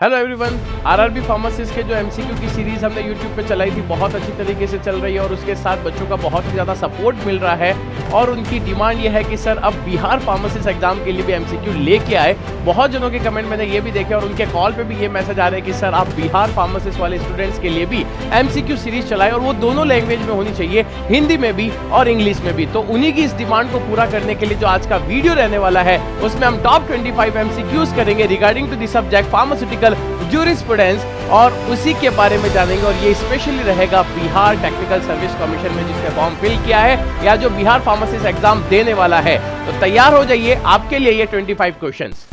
Hello everyone, RRB pharmacist के जो MCQ की सीरीज हमने यूट्यूब पे चलाई थी बहुत अच्छी तरीके से चल रही है और उसके साथ बच्चों का बहुत ही ज़्यादा सपोर्ट मिल रहा है और उनकी डिमांड ये है कि सर अब बिहार फार्मासिस्ट एग्जाम के लिए भी एमसीक्यू लेके आए। बहुत जनों के कमेंट मैंने ये भी देखे और उनके कॉल पे भी ये मैसेज आ रहे हैं कि सर आप बिहार फार्मासिस्ट वाले स्टूडेंट्स के लिए भी एमसीक्यू सीरीज चलाए और वो दोनों लैंग्वेज में होनी चाहिए, हिंदी में भी और इंग्लिश में भी। तो उन्हीं की इस डिमांड को पूरा करने के लिए जो आज का वीडियो रहने वाला है उसमें हम टॉप 25 एमसीक्यूज करेंगे regarding to the subject pharmaceutical jurisprudence और उसी के बारे में जानेंगे। और ये स्पेशली रहेगा बिहार टेक्निकल सर्विस कमीशन में जिसने फॉर्म फिल किया है या जो बिहार फार्मासिस्ट एग्जाम देने वाला है। तो तैयार हो जाइए, आपके लिए ये 25 क्वेश्चंस।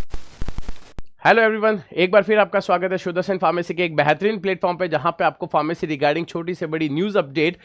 हेलो एवरीवन, एक बार फिर आपका स्वागत है सुदर्शन फार्मेसी के एक बेहतरीन प्लेटफॉर्म पे जहां पे आपको फार्मेसी रिगार्डिंग छोटी से बड़ी न्यूज़ अपडेट,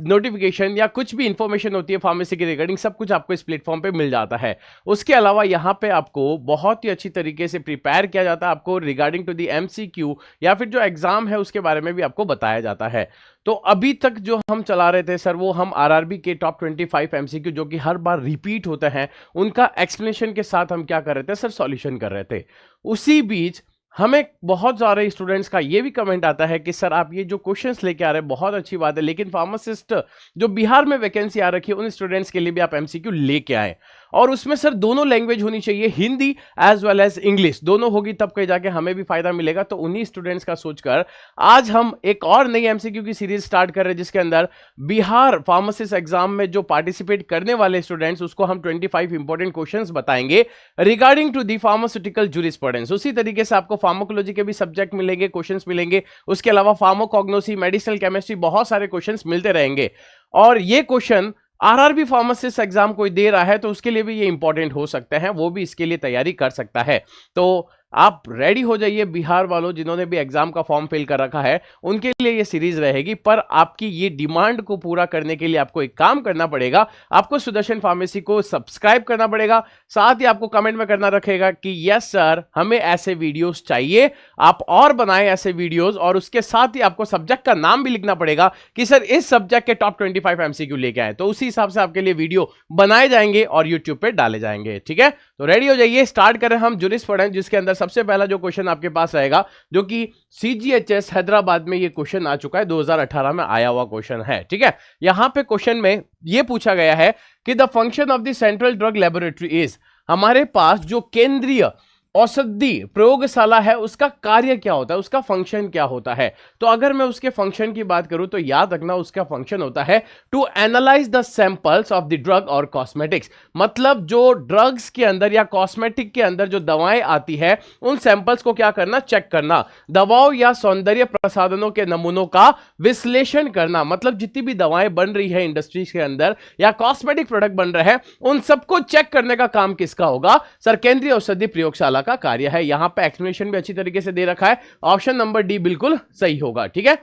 नोटिफिकेशन या कुछ भी इंफॉर्मेशन होती है फार्मेसी के रिगार्डिंग सब कुछ आपको इस प्लेटफॉर्म पे मिल जाता है। उसके अलावा यहां पे आपको बहुत ही अच्छी तरीके से प्रिपेयर किया जाता है, आपको रिगार्डिंग टू दी एमसीक्यू या फिर जो एग्जाम है उसके बारे में भी आपको बताया जाता है। तो अभी तक जो हम चला रहे थे सर वो हम आरआरबी के टॉप 25 एमसीक्यू जो कि हर बार रिपीट होते हैं उनका एक्सप्लेनेशन के साथ हम क्या कर रहे थे सर, सॉल्यूशन कर रहे थे। उसी बीच हमें बहुत सारे स्टूडेंट्स का ये भी कमेंट आता है कि सर आप ये जो क्वेश्चंस लेके आ रहे हैं बहुत अच्छी बात है, लेकिन फार्मासिस्ट जो बिहार में वैकेंसी आ रखी है उन स्टूडेंट्स के लिए भी आप एमसीक्यू लेके आए और उसमें सर दोनों लैंग्वेज होनी चाहिए, Hindi as well as English, दोनों होगी तब कहीं जाके हमें भी फायदा मिलेगा। तो उन्हीं स्टूडेंट्स का सोचकर आज हम एक और नई एमसीक्यू की सीरीज स्टार्ट कर रहे हैं जिसके अंदर बिहार फार्मासिस्ट एग्जाम में जो पार्टिसिपेट करने वाले स्टूडेंट्स उसको हम 25 इंपॉर्टेंट क्वेश्चंस बताएंगे regarding to the pharmaceutical jurisprudence. उसी तरीके से आपको फार्माकोलॉजी के भी सब्जेक्ट मिलेंगे, क्वेश्चंस मिलेंगे, उसके अलावा फार्माकोग्नोसी, मेडिसिनल केमिस्ट्री, बहुत सारे क्वेश्चंस मिलते रहेंगे। और ये क्वेश्चन आरआरबी फार्मासिस्ट एग्जाम कोई दे रहा है तो उसके लिए भी ये इंपॉर्टेंट हो सकते हैं, वो भी इसके लिए तैयारी कर सकता है। तो आप रेडी हो जाइए बिहार वालों, जिन्होंने भी एग्जाम का फॉर्म फिल कर रखा है उनके लिए ये सीरीज रहेगी। पर आपकी ये डिमांड को पूरा करने के लिए आपको एक काम करना पड़ेगा, आपको सुदर्शन फार्मेसी को सब्सक्राइब करना पड़ेगा, साथ ही आपको कमेंट में करना रखेगा कि यस सर हमें ऐसे वीडियोस चाहिए, आप और बनाएं ऐसे वीडियोस। और उसके साथ ही आपको सब्जेक्ट का नाम भी लिखना पड़ेगा कि सर इस सब्जेक्ट के टॉप 25 एमसीक्यू लेके आए, तो उसी हिसाब से आपके लिए वीडियो बनाए जाएंगे और यूट्यूब पे डाले जाएंगे। ठीक है, तो रेडी हो जाइए, स्टार्ट करें हम ज्यूरिस्प्रूडेंस, जिसके अंदर सबसे पहला जो क्वेश्चन आपके पास रहेगा जो कि सीजीएचएस हैदराबाद में ये क्वेश्चन आ चुका है, 2018 में आया हुआ क्वेश्चन है। ठीक है, यहां पे क्वेश्चन में ये पूछा गया है कि the function of the central drug laboratory is, हमारे पास जो केंद्रीय औषधि प्रयोगशाला है उसका कार्य क्या होता है, उसका फंक्शन क्या होता है। तो अगर मैं उसके फंक्शन की बात करूं तो याद रखना उसका फंक्शन होता है to analyse the samples of the drug और कॉस्मेटिक्स। मतलब जो ड्रग्स के अंदर या कॉस्मेटिक के अंदर जो दवाएं आती है उन सैंपल्स को क्या करना, चेक करना, दवाओं या सौंदर्य प्रसाधनों के नमूनों का विश्लेषण करना। मतलब जितनी भी दवाएं बन रही है इंडस्ट्रीज के अंदर या कॉस्मेटिक प्रोडक्ट बन रहे हैं उन सबको चेक करने का काम किसका होगा सर, केंद्रीय औषधि प्रयोगशाला का कार्य है। यहां पे एक्सप्लेनेशन भी अच्छी तरीके से दे रखा है, ऑप्शन नंबर डी बिल्कुल सही होगा। ठीक है,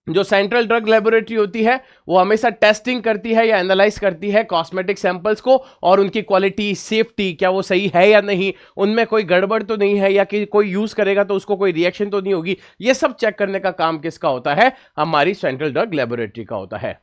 जो सेंट्रल ड्रग लेबोरेटरी होती है वो हमेशा टेस्टिंग करती है या एनालाइज करती है कॉस्मेटिक सैंपल्स को और उनकी क्वालिटी, सेफ्टी, क्या वो सही है या नहीं, उनमें कोई गड़बड़ तो नहीं है या कि कोई यूज करेगा तो उसको कोई रिएक्शन तो नहीं होगी, ये सब चेक करने का काम किसका होता है, हमारी सेंट्रल ड्रग लेबोरेटरी का होता है।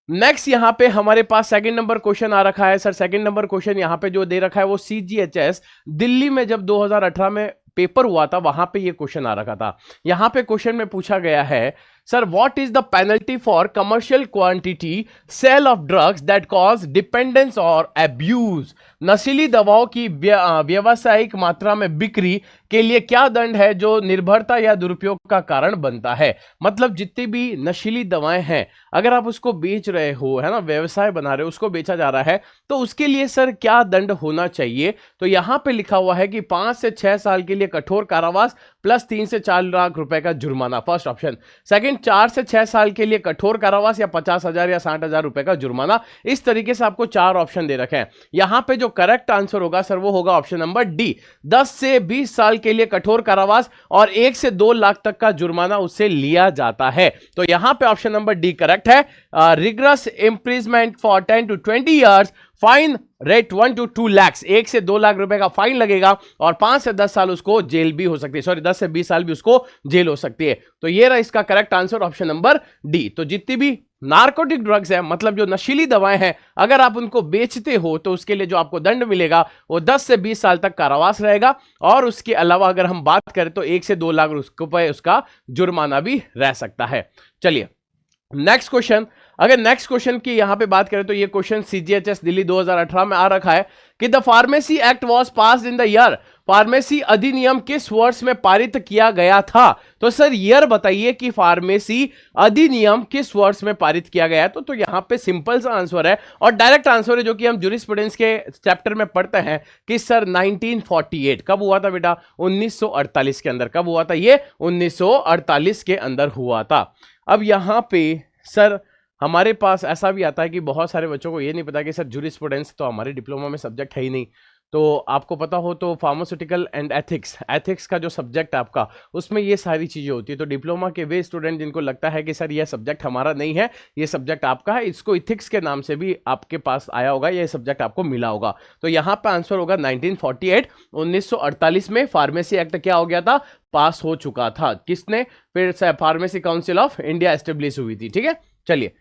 नेक्स्ट यहां पे हमारे पास सेकंड नंबर क्वेश्चन आ रखा है सर। सेकंड नंबर क्वेश्चन यहां पे जो दे रखा है वो सीजीएचएस दिल्ली में जब 2018 में पेपर हुआ था वहां पे ये क्वेश्चन आ रखा था। यहां पे क्वेश्चन में पूछा गया है sir what is the penalty for commercial quantity sale of drugs that cause dependence और अब्यूज। नशीली दवाओं की व्यावसायिक मात्रा में बिक्री के लिए क्या दंड है जो निर्भरता या दुरुपयोग का कारण बनता है। मतलब जितनी भी नशीली दवाएं हैं अगर आप उसको बेच रहे हो, है ना, व्यवसाय बना रहे हो, उसको बेचा जा रहा है तो उसके लिए सर क्या दंड होना चाहिए। तो यहां पे लिखा हुआ है कि 5 से 6 साल के लिए कठोर कारावास प्लस 3 से 4 लाख रुपए का जुर्माना, फर्स्ट ऑप्शन। सेकंड, 4 से 6 साल के लिए कठोर कारावास या 50,000 या 60,000 रुपए का जुर्माना। इस तरीके से आपको 4 ऑप्शन दे रखे हैं। यहां पे जो करेक्ट आंसर होगा सर वो होगा ऑप्शन नंबर डी, 10 से 20 साल के लिए कठोर कारावास और 1 से 2 लाख तक का जुर्माना उससे लिया जाता है। तो यहां पे ऑप्शन नंबर डी करेक्ट है। Rigorous imprisonment for 10 to 20 years, fine rate 1 to 2 lakhs, 1 से 2 लाख रुपए का फाइन लगेगा और 5 से 10 साल उसको जेल भी हो सकती है, सॉरी 10 से 20 साल भी उसको जेल हो सकती है। तो ये रहा इसका correct answer option number D. तो जितनी भी नार्कोटिक ड्रग्स है, मतलब जो नशीली दवाएं हैं, अगर आप उनको बेचते हो तो उसके लिए जो आपको दंड मिलेगा वो 10 से 20 साल तक कारावास रहेगा, और उसके अलावा अगर हम बात करें तो 1 से 2 लाख रुपए उसका जुर्माना भी रह सकता है। चलिए नेक्स्ट क्वेश्चन, अगर नेक्स्ट क्वेश्चन की यहां पे बात करें तो ये क्वेश्चन सीजीएचएस दिल्ली 2018 में आ रखा है कि the pharmacy act was passed in the year, pharmacy अधिनियम किस वर्ष में पारित किया गया था? तो सर ईयर बताइए कि फार्मेसी अधिनियम किस वर्ष में पारित किया गया है। तो यहां पे सिंपल सा आंसर है और डायरेक्ट आंसर है जो कि हम जूरिस्प्रूडेंस के चैप्टर में पढ़ते हैं कि सर 1948। कब हुआ था बेटा? 1948 के अंदर। कब हुआ था ये? 1948 के अंदर हुआ था। अब यहां पे सर हमारे पास ऐसा भी आता है कि बहुत सारे बच्चों को ये नहीं पता कि सर जूरिस्प्रूडेंस तो हमारे डिप्लोमा में सब्जेक्ट है ही नहीं। तो आपको पता हो तो फार्मास्यूटिकल एंड एथिक्स का जो सब्जेक्ट है आपका, उसमें ये सारी चीज़ें होती है। तो डिप्लोमा के वे स्टूडेंट जिनको लगता है कि सर ये सब्जेक्ट हमारा नहीं है, ये सब्जेक्ट आपका है, इसको इथिक्स के नाम से भी आपके पास आया होगा, ये सब्जेक्ट आपको मिला होगा। तो यहाँ पर आंसर होगा 1948। 1948 में फार्मेसी एक्ट क्या हो गया था? पास हो चुका था। किसने? फिर pharmacy council of India establish हुई थी। ठीक है, चलिए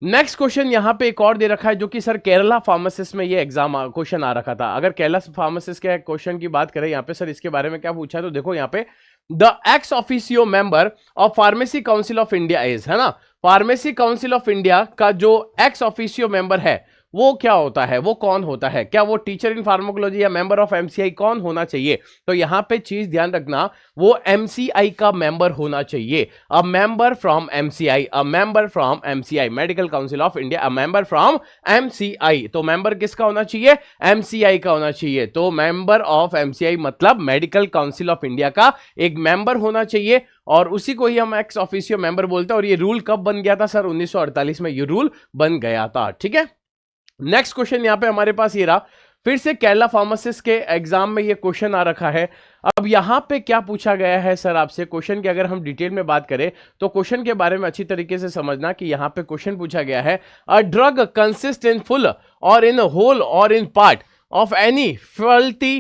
नेक्स्ट क्वेश्चन यहां पे एक और दे रखा है जो कि सर केरला फार्मासिस्ट में ये एग्जाम क्वेश्चन आ रखा था। अगर केरला फार्मासिस्ट के क्वेश्चन की बात करें यहाँ पे सर, इसके बारे में क्या पूछा है तो देखो यहाँ पे the ex officio member of pharmacy council of India is, है ना, फार्मेसी काउंसिल ऑफ इंडिया का जो एक्स ऑफिशियो मेंबर है वो क्या होता है? वो कौन होता है? क्या वो टीचर इन फार्माकोलॉजी या मेंबर ऑफ एमसीआई कौन होना चाहिए? तो यहां पे चीज ध्यान रखना, वो एमसीआई का मेंबर होना चाहिए। A member from MCI, a member from MCI, medical council of India, a member from MCI. तो मेंबर किसका होना चाहिए? एमसीआई का होना चाहिए। तो मेंबर ऑफ एमसीआई मतलब मेडिकल काउंसिल ऑफ इंडिया का एक मेंबर होना चाहिए, और उसी को ही हम एक्स ऑफिशियो मेंबर बोलते हैं। और ये रूल कब बन गया था सर? 1948 में ये रूल बन गया था। ठीक है, नेक्स्ट क्वेश्चन यहां पे हमारे पास ये रहा, फिर से केरला फार्मासिस्ट के एग्जाम में ये क्वेश्चन आ रखा है। अब यहां पे क्या पूछा गया है सर आपसे? क्वेश्चन की अगर हम डिटेल में बात करें तो क्वेश्चन के बारे में अच्छी तरीके से समझना कि यहां पे क्वेश्चन पूछा गया है, a drug consist in full और इन होल और in part of any faulty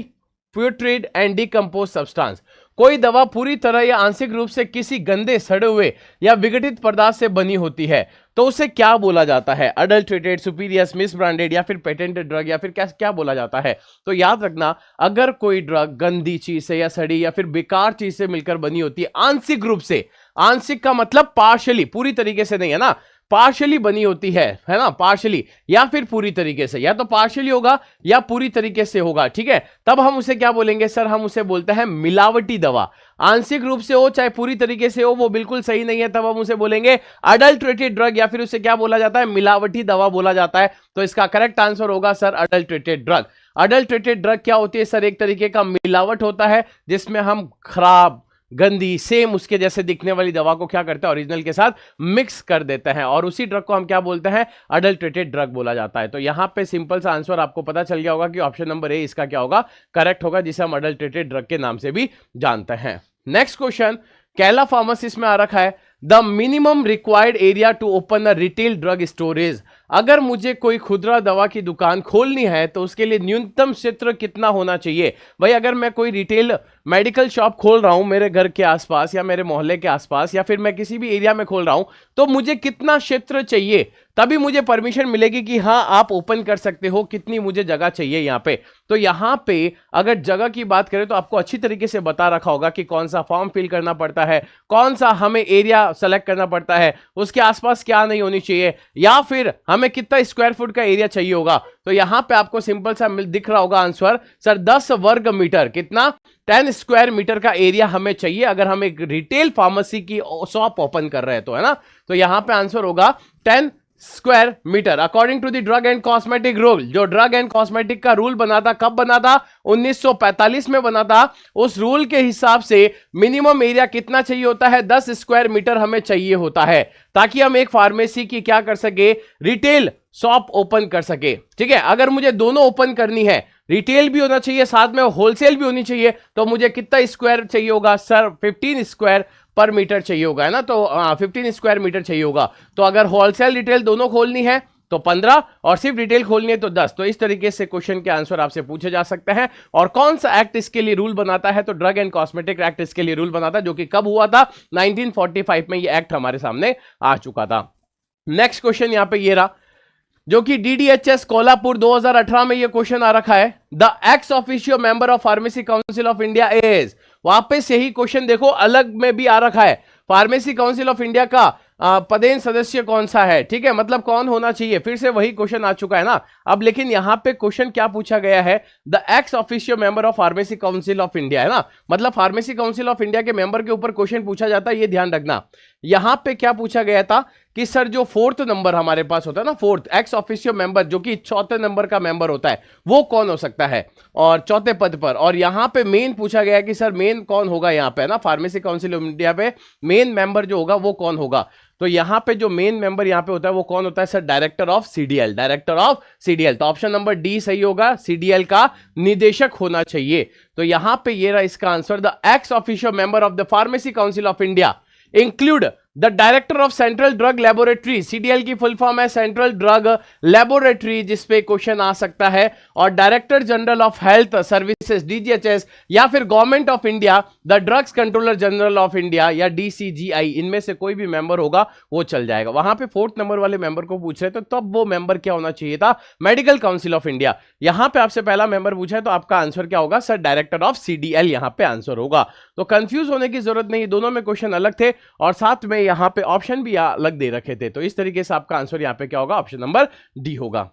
प्यूट्रिड and decompose substance. कोई दवा पूरी तरह या आंशिक रूप से किसी गंदे, सड़े हुए या विघटित पदार्थ से बनी होती है तो उसे क्या बोला जाता है? अडल्ट्रेटेड, सुपीरियस, मिसब्रांडेड या फिर पेटेंटेड ड्रग, या फिर क्या बोला जाता है? तो याद रखना, अगर कोई ड्रग गंदी चीज से या सड़ी या फिर बेकार चीज से मिलकर बनी होती है आंशिक रूप से, आंशिक का मतलब पार्शियली, पूरी तरीके से नहीं, है ना, पार्शियली बनी होती है ना, पार्शियली या फिर पूरी तरीके से, या तो पार्शियली होगा या पूरी तरीके से होगा। ठीक है, तब हम उसे क्या बोलेंगे सर? हम उसे बोलते हैं मिलावटी दवा। आंशिक रूप से हो चाहे पूरी तरीके से हो, वो बिल्कुल सही नहीं है, तब हम उसे बोलेंगे अडल्ट्रेटेड ड्रग, या फिर उसे क्या बोला जाता है? मिलावटी दवा बोला जाता है। तो इसका करेक्ट आंसर होगा sir adulterated drug. Adulterated drug क्या होती है सर? एक तरीके का मिलावट होता है जिसमें हम खराब, गंदी, सेम उसके जैसे दिखने वाली दवा को क्या करते हैं? ओरिजिनल के साथ मिक्स कर देते हैं, और उसी ड्रग को हम क्या बोलते हैं? अडल्ट्रेटेड ड्रग बोला जाता है। तो यहां पे सिंपल सा आंसर आपको पता चल गया होगा कि ऑप्शन नंबर ए इसका क्या होगा? करेक्ट होगा, जिसे हम अडल्ट्रेटेड ड्रग के नाम से भी जानते हैं। नेक्स्ट क्वेश्चन केरला फार्मासिस्ट में आ रखा है, the minimum required area to open a retail drug storage. अगर मुझे कोई खुदरा दवा की दुकान खोलनी है तो उसके लिए न्यूनतम क्षेत्र कितना होना चाहिए? भाई अगर मैं कोई रिटेल मेडिकल शॉप खोल रहा हूं मेरे घर के आसपास या मेरे मोहल्ले के आसपास, या फिर मैं किसी भी एरिया में खोल रहा हूं, तो मुझे कितना क्षेत्र चाहिए तभी मुझे परमिशन मिलेगी कि हाँ आप ओपन कर सकते हो? कितनी मुझे जगह चाहिए यहाँ पे? तो यहाँ पे अगर जगह की बात करें तो आपको अच्छी तरीके से बता रखा होगा कि कौन सा फॉर्म फिल करना पड़ता है, कौन सा हमें एरिया सेलेक्ट करना पड़ता है, उसके आसपास क्या नहीं होनी चाहिए, या फिर हमें कितना स्क्वायर फुट का एरिया चाहिए होगा। तो यहां पे आपको सिंपल सा दिख रहा होगा आंसर सर 10 वर्ग मीटर, कितना? 10 स्क्वायर मीटर का एरिया हमें चाहिए अगर हम एक रिटेल फार्मेसी की शॉप ओपन कर रहे हैं तो, है ना। तो यहां पे आंसर होगा 10 square metre according to the drug and cosmetic rule. जो ड्रग एंड कॉस्मेटिक का रूल बना था, कब बना था? 1945 में बना था। उस रूल के हिसाब से मिनिमम एरिया कितना चाहिए होता है? 10 स्क्वायर मीटर हमें चाहिए होता है, ताकि हम एक फार्मेसी की क्या कर सके? रिटेल शॉप ओपन कर सके। ठीक है, अगर मुझे दोनों ओपन करनी है, रिटेल भी होना चाहिए साथ में होलसेल भी होनी चाहिए, तो मुझे कितना स्क्वायर चाहिए होगा सर? 15 स्क्वायर पर मीटर चाहिए होगा, है ना। तो 15 स्क्वायर मीटर चाहिए होगा। तो अगर होलसेल रिटेल दोनों खोलनी है तो 15, और सिर्फ रिटेल खोलनी है तो 10। तो इस तरीके से क्वेश्चन के आंसर आपसे पूछे जा सकते हैं। और कौन सा एक्ट इसके लिए रूल बनाता है? तो ड्रग एंड कॉस्मेटिक एक्ट इसके लिए रूल बनाता है, जो कि कब हुआ था? 1945 में ये एक्ट हमारे सामने आ चुका था। नेक्स्ट क्वेश्चन यहां पे ये रहा, जो कि DDHS कोल्हापुर 2018 में ये क्वेश्चन आ रखा है। The ex officio member of pharmacy council of India is, वापस यही क्वेश्चन देखो अलग में भी आ रखा है, फार्मेसी काउंसिल ऑफ इंडिया का पदेन सदस्य कौन सा है, ठीक है, मतलब कौन होना चाहिए, फिर से वही क्वेश्चन आ चुका है ना। अब लेकिन यहां पे क्वेश्चन क्या पूछा गया है, the ex officio member of pharmacy council of India, है ना, मतलब फार्मेसी काउंसिल ऑफ इंडिया के मेंबर के ऊपर क्वेश्चन पूछा जाता है, ये ध्यान रखना। यहां पे क्या पूछा गया था कि सर जो फोर्थ नंबर हमारे पास होता है ना, फोर्थ एक्स ऑफिशियो मेंबर जो कि चौथे नंबर का मेंबर होता है, वो कौन हो सकता है और चौथे पद पर। और यहां पे मेन पूछा गया कि सर मेन कौन होगा यहां पे, ना फार्मेसी काउंसिल ऑफ इंडिया पे मेन मेंबर जो होगा वो कौन होगा। तो यहां पे जो मेन मेंबर यहां पे होता है वो कौन होता है sir, director of CDL, director of CDL. तो ऑप्शन नंबर डी सही होगा, सीडीएल का निदेशक होना चाहिए। तो यहां पे ये रहा इसका answer, the x official member of the pharmacy council of India include the director of central drug laboratory, CDL की फुल फॉर्म है सेंट्रल ड्रग लेबोरेटरी, जिसपे क्वेश्चन आ सकता है, और director general of health services DGHS, या फिर government of India, the drugs controller general of India, या DCGI, इनमें से कोई भी मेंबर होगा वो चल जाएगा। वहां पे फोर्थ नंबर वाले मेंबर को पूछ रहे तो तब वो मेंबर क्या होना चाहिए था, मेडिकल काउंसिल ऑफ इंडिया। यहां पे आपसे पहला मेंबर पूछा है तो आपका आंसर क्या होगा सर, डायरेक्टर ऑफ CDL यहां पे आंसर होगा। तो कंफ्यूज होने की जरूरत नहीं, दोनों में क्वेश्चन अलग थे और साथ में यहां पे ऑप्शन भी अलग दे रखे थे। तो इस तरीके से आपका आंसर यहां पे क्या होगा, ऑप्शन नंबर डी होगा।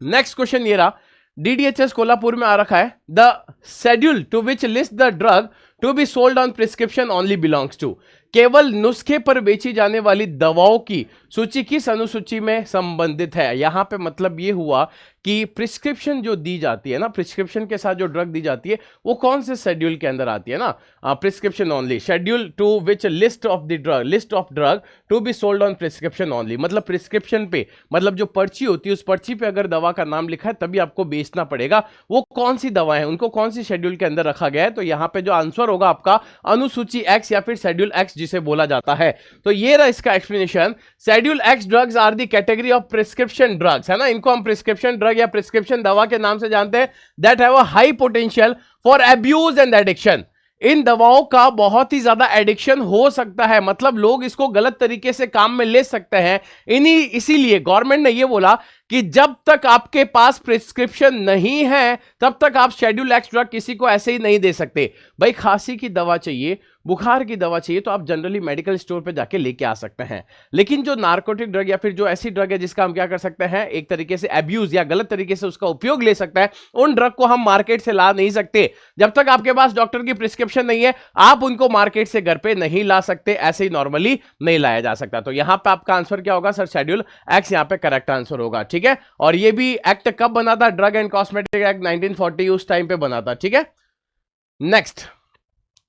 नेक्स्ट क्वेश्चन ये रहा, DDHS कोल्हापुर में आ रखा है, the schedule to which list the drug to be sold on prescription only belongs to, केवल नुस्खे पर बेची जाने वाली दवाओं की सूची किस अनुसूची में संबंधित है। यहां पे मतलब ये हुआ कि प्रिस्क्रिप्शन जो दी जाती है ना, प्रिस्क्रिप्शन के साथ जो ड्रग दी जाती है वो कौन से शेड्यूल के अंदर आती है ना, prescription only, schedule to which list of the drug, list of drug to be sold on prescription only, मतलब प्रिस्क्रिप्शन पे, मतलब जो पर्ची होती है उस पर्ची पे अगर दवा का नाम लिखा है तभी आपको बेचना पड़ेगा। वो कौन सी दवा है, उनको कौन सी शेड्यूल के अंदर रखा गया है। तो यहां पे जो आंसर होगा आपका अनुसूची X या फिर शेड्यूल X जिसे बोला जाता है। तो ये रहा इसका explanation, schedule X drugs are the category of prescription drugs, है ना, इनको हम प्रिस्क्रिप्शन ड्रग या प्रिस्क्रिप्शन दवा के नाम से जानते हैं, that have a high potential for abuse and addiction. इन दवाओं का बहुत ही ज्यादा एडिक्शन हो सकता है, मतलब लोग इसको गलत तरीके से काम में ले सकते हैं। इसीलिए गवर्नमेंट ने यह बोला कि जब तक आपके पास प्रिस्क्रिप्शन नहीं है तब तक आप शेड्यूल X ड्रग किसी को ऐसे ही नहीं दे सकते। भाई खांसी की दवा चाहिए, बुखार की दवा चाहिए तो आप जनरली मेडिकल स्टोर पे जाके लेके आ सकते हैं, लेकिन जो नार्कोटिक ड्रग या फिर जो ऐसी ड्रग है जिसका हम क्या कर सकते हैं, एक तरीके से अब्यूज या गलत तरीके से उसका उपयोग ले सकता है, उन ड्रग को हम मार्केट से ला नहीं सकते। जब तक आपके पास डॉक्टर की प्रिस्क्रिप्शन नहीं है आप उनको मार्केट से घर पे नहीं ला सकते, ऐसे ही नॉर्मली नहीं लाया जा सकता। तो यहां पे आपका आंसर क्या होगा सर, शेड्यूल X यहां पे करेक्ट आंसर होगा, ठीक है। और ये भी एक्ट कब बना था, ड्रग एंड कॉस्मेटिक एक्ट 1940 उस टाइम पे बना था, ठीक है।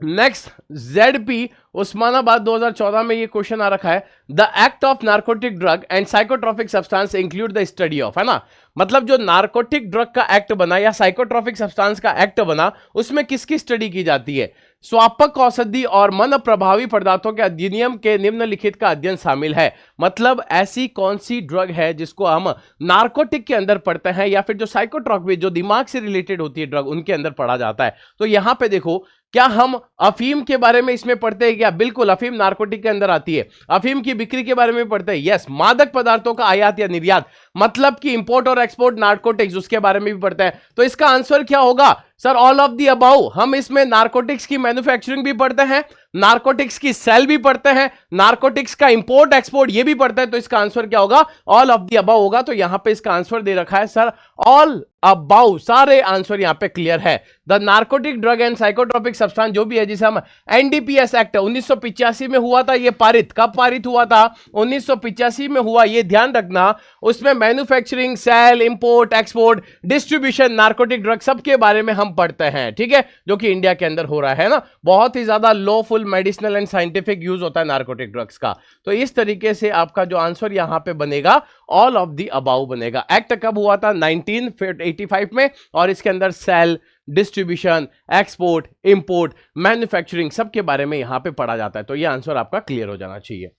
नेक्स्ट ZP उस्मानाबाद 2014 में ये क्वेश्चन आ रखा है, the act of narcotic drug and psychotropic substance include the study of, है ना, मतलब जो नार्कोटिक ड्रग का एक्ट बना या साइकोट्रॉपिक सब्सटेंस का एक्ट बना उसमें किसकी स्टडी की जाती है, स्वापक औषधि और मन प्रभावी पदार्थों के अधिनियम के निम्नलिखित का अध्ययन शामिल है। मतलब ऐसी कौन सी ड्रग है जिसको हम नार्कोटिक के अंदर पढ़ते हैं या फिर जो साइकोट्रॉपिक जो दिमाग से रिलेटेड होती है ड्रग उनके अंदर पढ़ा जाता है। तो यहां पे देखो, क्या हम अफीम के बारे में इसमें पढ़ते हैं क्या, बिल्कुल अफीम नार्कोटिक के अंदर आती है। अफीम की बिक्री के बारे में पढ़ते हैं, यस। मादक पदार्थों का आयात या निर्यात, मतलब कि इंपोर्ट और एक्सपोर्ट नार्कोटिक्स, उसके बारे में भी पढ़ते हैं। तो इसका आंसर क्या होगा sir, all of the about. हम इसमें नार्कोटिक्स की मैन्युफैक्चरिंग भी पढ़ते हैं, नार्कोटिक्स की सेल भी पढ़ते हैं, नार्कोटिक्स का इंपोर्ट एक्सपोर्ट ये भी पढ़ते हैं। तो इसका आंसर क्या होगा, ऑल ऑफ दी अबाउ होगा। तो यहां पे इसका आंसर दे रखा है सर ऑल अबाउ, सारे आंसर यहां पे क्लियर है। The narcotic drug and psychotropic substance जो भी है जिसे हम NDPS एक्ट 1985 में हुआ था, ये पारित कब पारित हुआ था, 1985 में हुआ, ये ध्यान रखना। उसमें manufacturing, sale, import, export, distribution narcotic drug सबके बारे में हम पढ़ते हैं, ठीक है, जो कि इंडिया के अंदर हो रहा है ना। बहुत ही ज्यादा lawful medicinal and scientific use होता है नार्कोटिक ड्रग्स का। तो इस तरीके से आपका जो आंसर यहां पे बनेगा ऑल ऑफ दी अबाउ बनेगा। एक्ट कब हुआ था, 1985 में, और इसके अंदर sale, distribution, export, import, manufacturing सबके बारे में यहां पे पढ़ा जाता है। तो यह आंसर आपका क्लियर हो जाना चाहिए।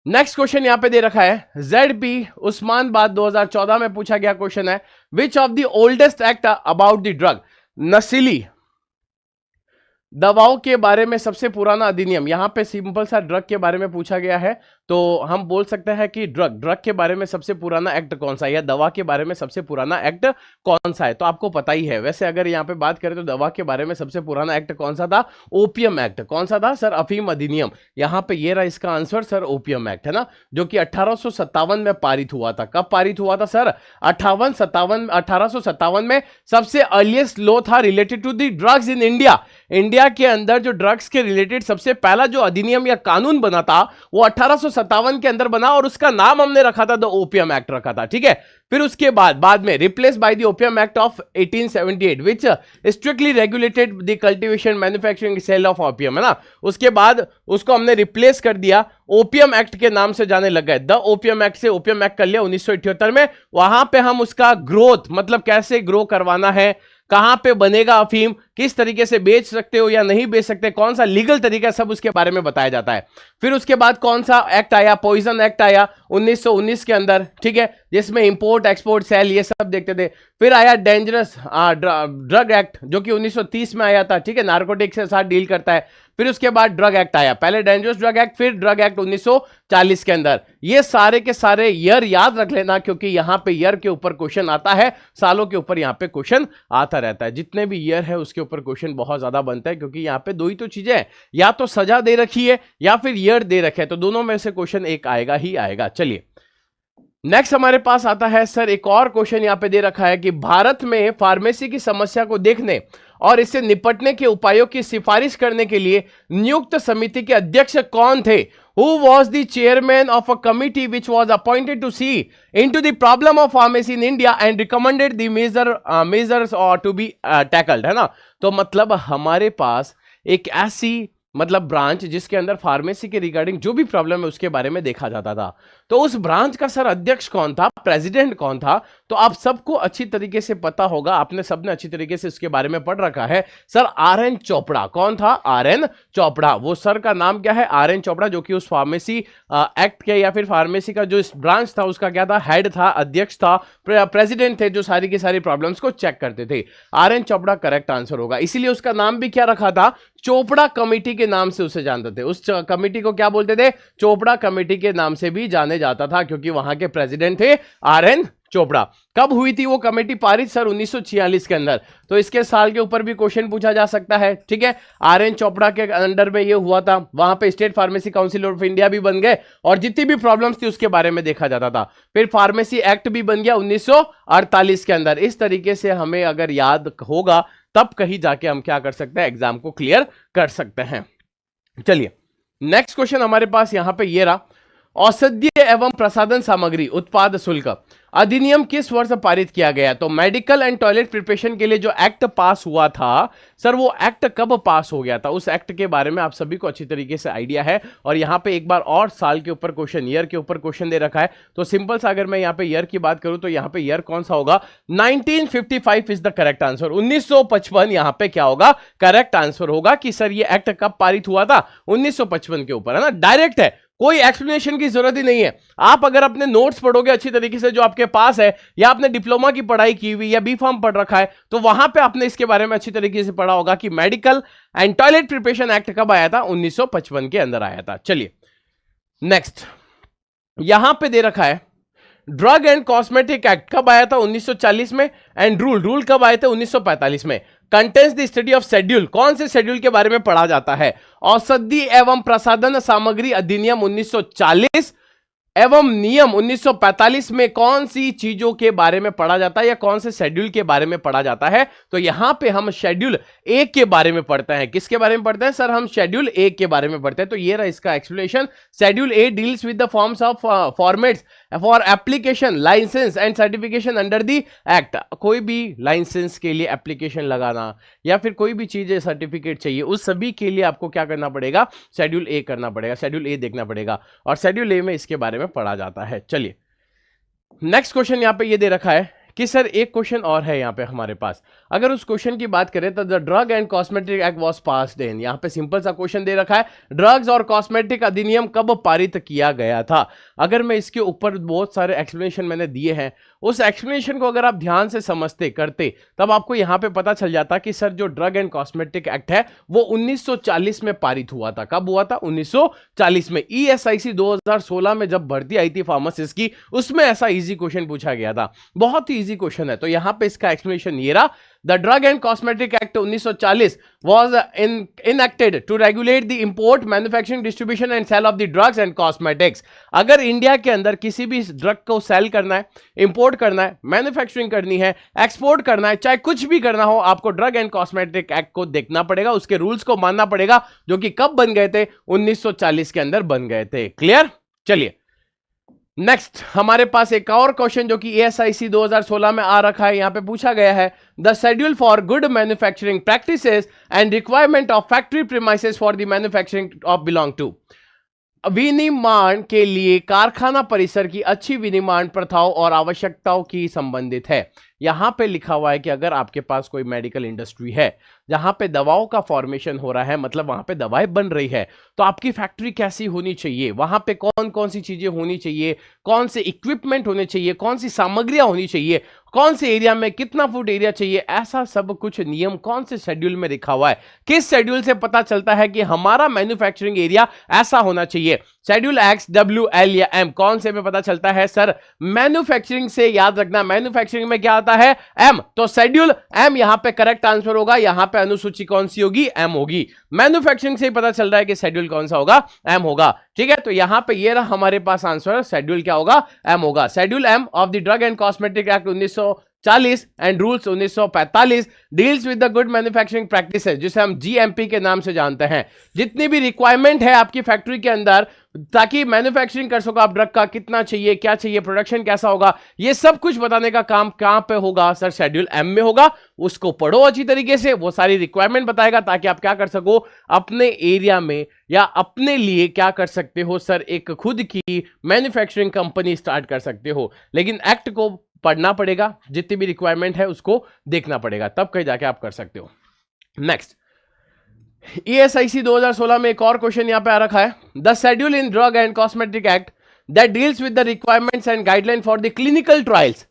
नेक्स्ट क्वेश्चन यहां पे दे रखा है, ZP उस्मानाबाद 2014 में पूछा गया क्वेश्चन है, which of the oldest act about the drug, नशीली दवाओं के बारे में सबसे पुराना अधिनियम। यहां पे सिंपल सा ड्रग के बारे में पूछा गया है, तो हम बोल सकते हैं कि ड्रग के बारे में सबसे पुराना एक्ट कौन सा है, या दवा के बारे में सबसे पुराना एक्ट कौन सा है, तो आपको पता ही है। वैसे अगर यहाँ पे बात करें तो दवा के बारे में सबसे पुराना एक्ट कौन सा था, ओपियम एक्ट। कौन सा था सर, अफीम अधिनियम। यहाँ पे ये रहा इसका आंसर सर, ओपियम एक्ट है ना, जो कि 1857 में पारित हुआ था। कब पारित हुआ था सर, 1857 में। सबसे अर्लीस्ट लॉ था related to the drugs in India. India के अंदर जो ड्रग्स के रिलेटेड सबसे पहला जो अधिनियम या कानून बना था वो 1857 के अंदर बना, और उसका नाम हमने रखा था द ओपियम एक्ट रखा था, ठीक है। फिर उसके बाद में replace by the opium act of 1878 which strictly regulated the cultivation manufacturing sale of opium, है ना। उसके बाद उसको हमने रिप्लेस कर दिया, ओपियम एक्ट के नाम से जाने लग गए। द ओपियम एक्ट से ओपियम एक्ट कर लिया 1978 में। वहां पे हम उसका ग्रोथ, मतलब कैसे ग्रो करवाना है, कहां पे बनेगा अफीम, किस तरीके से बेच सकते हो या नहीं बेच सकते, कौन सा लीगल तरीका, सब उसके बारे में बताया जाता है। फिर उसके बाद कौन सा एक्ट आया, पॉइजन एक्ट आया 1919 के अंदर, ठीक है, जिसमें इंपोर्ट एक्सपोर्ट सेल ये सब देखते थे। फिर आया डेंजरस ड्रग एक्ट जो कि 1930 में आया था, ठीक है, नार्कोटिक्स के साथ डील करता है। फिर उसके बाद ड्रग एक्ट आया, पहले डेंजरस ड्रग एक्ट, फिर ड्रग एक्ट 1940 के अंदर। ये सारे के सारे ईयर याद रख लेना, क्योंकि यहां पे ईयर के ऊपर क्वेश्चन आता है, सालों के ऊपर यहां पे क्वेश्चन आता रहता है। जितने भी ईयर है उसके ऊपर क्वेश्चन बहुत ज्यादा बनता है, क्योंकि यहां पे दो ही तो चीजें हैं, या तो सजा दे रखी है या फिर ईयर दे रखे है, तो दोनों में से क्वेश्चन एक आएगा ही आएगा। चलिए नेक्स्ट हमारे पास आता है सर, एक और क्वेश्चन यहां पे दे रखा है कि भारत में फार्मेसी की समस्या को देखने और इससे निपटने के उपायों की सिफारिश करने के लिए नियुक्त समिति के अध्यक्ष कौन थे? Who was the chairman of a committee which was appointed to see into the problem of pharmacy in India and recommended the measures or to be tackled, है ना। तो मतलब हमारे पास एक ऐसी मतलब ब्रांच जिसके अंदर फार्मेसी के रिगार्डिंग जो भी प्रॉब्लम है उसके बारे में देखा जाता था। तो उस ब्रांच का सर अध्यक्ष कौन था, प्रेसिडेंट कौन था? तो आप सबको अच्छी तरीके से पता होगा, आपने सबने अच्छी तरीके से इसके बारे में पढ़ रखा है सर, आर.एन. चोपड़ा। कौन था? आर.एन. चोपड़ा। वो सर का नाम क्या है? आर.एन. चोपड़ा, जो कि उस फार्मेसी एक्ट के या फिर फार्मेसी का जो ब्रांच था उसका क्या था, हेड था, अध्यक्ष था, प्रेसिडेंट थे, जो सारी की सारी प्रॉब्लम्स को चेक करते थे। आर.एन. चोपड़ा करेक्ट आंसर होगा। इसीलिए उसका नाम भी क्या रखा था, चोपड़ा कमेटी के नाम से उसे जानते थे। उस कमेटी को क्या बोलते थे? चोपड़ा कमेटी के नाम से भी जाने जाता था, क्योंकि वहां के प्रेसिडेंट थे आर.एन. चोपड़ा। कब हुई थी वो कमेटी पारित? सर 1946 के अंदर। तो इसके साल के ऊपर भी क्वेश्चन पूछा जा सकता है, ठीक है। आर.एन. चोपड़ा के अंडर में ये हुआ था, वहां पे state pharmacy council of India भी बन गए और जितनी भी प्रॉब्लम्स थी उसके बारे में देखा जाता था। फिर फार्मेसी एक्ट भी बन गया 1948 के अंदर। इस तरीके से हमें अगर याद होगा तब कहीं जाके हम क्या कर सकते हैं, एग्जाम को क्लियर कर सकते हैं। चलिए नेक्स्ट क्वेश्चन हमारे पास यहां पे ये रहा, औषधीय एवं प्रसाधन सामग्री उत्पाद शुल्क अधिनियम किस वर्ष पारित किया गया? तो मेडिकल एंड टॉयलेट प्रिपरेशन के लिए जो एक्ट पास हुआ था सर, वो एक्ट कब पास हो गया था? उस एक्ट के बारे में आप सभी को अच्छी तरीके से आइडिया है। और यहां पे एक बार और साल के ऊपर क्वेश्चन, ईयर के ऊपर क्वेश्चन दे रखा है। तो सिंपल सा अगर मैं यहां पे ईयर की बात करूं तो यहां पे ईयर कौन सा होगा? 1955 इज द करेक्ट आंसर। 1955 यहां पे क्या होगा? करेक्ट आंसर होगा कि सर ये एक्ट कब पारित हुआ था? 1955 के ऊपर, है ना। डायरेक्ट है, कोई एक्सप्लेनेशन की जरूरत ही नहीं है। आप अगर अपने नोट्स पढ़ोगे अच्छी तरीके से जो आपके पास है, या आपने डिप्लोमा की पढ़ाई की हुई या बी फार्म पढ़ रखा है, तो वहां पे आपने इसके बारे में अच्छी तरीके से पढ़ा होगा कि medical and toilet preparation act कब आया था? 1955 के अंदर आया था। चलिए नेक्स्ट यहां पे दे रखा है, ड्रग एंड कॉस्मेटिक एक्ट कब आया था? 1940 में। एंड रूल कब आए थे? 1945 में। Contents the study of schedule, कौन से शेड्यूल के बारे में पढ़ा जाता है? औषधि एवं प्रसाधन सामग्री अधिनियम 1940 एवं नियम 1945 में कौन सी चीजों के बारे में पढ़ा जाता है, या कौन से शेड्यूल के बारे में पढ़ा जाता है? तो यहां पे हम शेड्यूल 1 के बारे में पढ़ते हैं। किसके बारे में पढ़ते हैं सर? हम शेड्यूल 1 के बारे में पढ़ते हैं। तो ये रहा इसका explanation. Schedule A deals with the forms of formats for application licence and certification under the act. कोई भी लाइसेंस के लिए एप्लीकेशन लगाना या फिर कोई भी चीज सर्टिफिकेट चाहिए, उस सभी के लिए आपको क्या करना पड़ेगा? शेड्यूल ए करना पड़ेगा, शेड्यूल ए देखना पड़ेगा, और शेड्यूल ए में इसके बारे में पढ़ा जाता है। चलिए नेक्स्ट क्वेश्चन यहां पे ये दे रखा है कि सर एक क्वेश्चन और है यहां पे हमारे पास। अगर उस क्वेश्चन की बात करें तो the drug and cosmetic act was passed इन, यहां पे सिंपल सा क्वेश्चन दे रखा है, ड्रग्स और कॉस्मेटिक अधिनियम कब पारित किया गया था? अगर मैं इसके ऊपर बहुत सारे एक्सप्लेनेशन मैंने दिए हैं उस एक्सप्लेनेशन को अगर आप ध्यान से समझते करते तब आपको यहां पे पता चल जाता कि सर जो ड्रग एंड कॉस्मेटिक एक्ट है वो 1940 में पारित हुआ था। कब हुआ था? 1940 में। ईएसआईसी 2016 में जब भर्ती आई थी फार्मासिस्ट की, उसमें ऐसा इजी क्वेश्चन पूछा गया था, बहुत ही इजी क्वेश्चन है। तो यहां पे इसका एक्सप्लेनेशन ये रहा, The Drug and Cosmetic Act 1940 was enacted to regulate the import, manufacturing, distribution and sale of the drugs and cosmetics. अगर इंडिया के अंदर किसी भी ड्रग को सेल करना है, इंपोर्ट करना है, मैन्युफैक्चरिंग करनी है, एक्सपोर्ट करना है, चाहे कुछ भी करना हो, आपको ड्रग एंड कॉस्मेटिक एक्ट को देखना पड़ेगा, उसके रूल्स को मानना पड़ेगा, जो कि कब बन गए थे? 1940 के अंदर बन गए थे। क्लियर? चलिए नेक्स्ट हमारे पास एक और क्वेश्चन जो कि एएसआईसी 2016 में आ रखा है, यहां पे पूछा गया है, the schedule for good manufacturing practices and requirement of factory premises for the manufacturing of belong to. विनिर्माण के लिए कारखाना परिसर की अच्छी विनिर्माण प्रथाओं और आवश्यकताओं की संबंधित है। यहां पे लिखा हुआ है कि अगर आपके पास कोई मेडिकल इंडस्ट्री है जहां पे दवाओं का फॉर्मेशन हो रहा है, मतलब वहां पे दवाएं बन रही है, तो आपकी फैक्ट्री कैसी होनी चाहिए, वहां पे कौन कौन सी चीजें होनी चाहिए, कौन से इक्विपमेंट होने चाहिए, कौन सी सामग्रियां होनी चाहिए, कौन से एरिया में कितना फुट एरिया चाहिए, ऐसा सब कुछ नियम कौन से शेड्यूल में लिखा हुआ है। किस शेड्यूल से पता चलता है कि हमारा मैन्युफैक्चरिंग एरिया ऐसा होना चाहिए? शेड्यूल एक्स, डब्ल्यू, एल या एम, कौन से में पता चलता है? सर मैन्युफैक्चरिंग से याद रखना, मैन्युफैक्चरिंग में क्या आता है? एम। तो शेड्यूल एम यहां पे करेक्ट आंसर होगा। यहां पे अनुसूची कौन सी होगी? एम होगी। मैन्युफैक्चरिंग से ही पता चल रहा है कि शेड्यूल कौन सा होगा? एम होगा। ठीक है, तो यहां पे ये रहा हमारे पास आंसर, शेड्यूल क्या होगा? एम होगा। Schedule M of the drug and cosmetic act 1940 and rules 1945 deals with the good manufacturing practices, जिसे हम जीएमपी के नाम से जानते हैं। जितनी भी रिक्वायरमेंट है आपकी फैक्ट्री के अंदर ताकि मैन्युफैक्चरिंग कर सको आप ड्रग का, कितना चाहिए, क्या चाहिए, प्रोडक्शन कैसा होगा, ये सब कुछ बताने का काम कहां पे होगा? सर शेड्यूल एम में होगा। उसको पढ़ो अच्छी तरीके से, वो सारी रिक्वायरमेंट बताएगा ताकि आप क्या कर सको अपने एरिया में या अपने लिए क्या कर सकते हो सर, एक खुद की मैन्युफैक्चरिंग कंपनी स्टार्ट कर सकते हो। लेकिन एक्ट को पढ़ना पड़ेगा, जितनी भी रिक्वायरमेंट है उसको देखना पड़ेगा, तब कहीं जाके आप कर सकते हो। नेक्स्ट ईएसआईसी 2016 में एक और क्वेश्चन यहां पे आ रखा है, the schedule in drug and cosmetic act that deals with the requirements and guideline for the clinical trials